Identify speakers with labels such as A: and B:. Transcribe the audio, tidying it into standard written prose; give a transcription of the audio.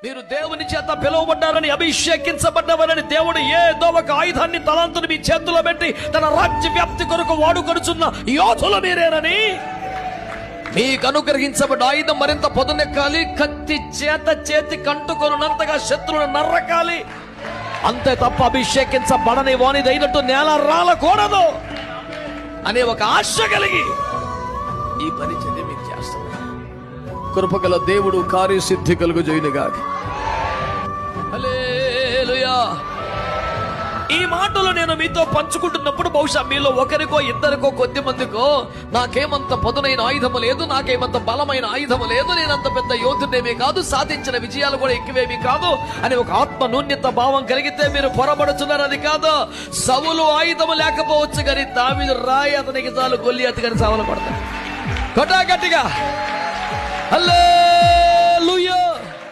A: మీరు దేవుని చేత పిలువబడ్డారని, అభిషేకించబడ్డారని దేవుడు ఏదో ఒక ఆయుధాన్ని, తలాంతుని మీ చేతిలో పెట్టి తన రాజ్య వ్యాప్తి కొరకు వాడుకొనుచున్న యోధులు మీరేనని, మీకు అనుగ్రహించబడ్డ ఆయుధం మరింత పొదనెక్కాలి, కత్తి చేతి కంటుకొనున్నంతగా శత్రువును నర్రకాలి. అంతే తప్ప అభిషేకించబడని వానిదైనట్టు నేల రాలకూడదు అనే ఒక ఆశ కలిగి ఈ పరిచర్య మీకు చేస్తాం. కృపగల దేవుడు కార్యసిద్ధి కలుగు చేయనుగా. హల్లెలూయా. ఈ మాటలు నేను మీతో పంచుకుంటున్నప్పుడు బహుశా మీలో ఒకరికో ఇద్దరికో కొద్ది మందికో నాకేమంత పదునైన ఆయుధము లేదు, నాకేమంత బలమైన ఆయుధము లేదు, నేనంత పెద్ద యోధుడేమీ కాదు, సాధించిన విజయాలు కూడా ఎక్కువేమీ కాదు అని ఒక ఆత్మ నూన్యత భావం కలిగితే మీరు పొరబడుచున్నారని కాదు. సౌలు ఆయుధము లేకపోవచ్చు కానీ దావీదు రాయి అతనికి చాలు, గొల్లియత్ గారి సవాలు పడతాడు. కొట్టా గట్టిగా హల్లెలూయా.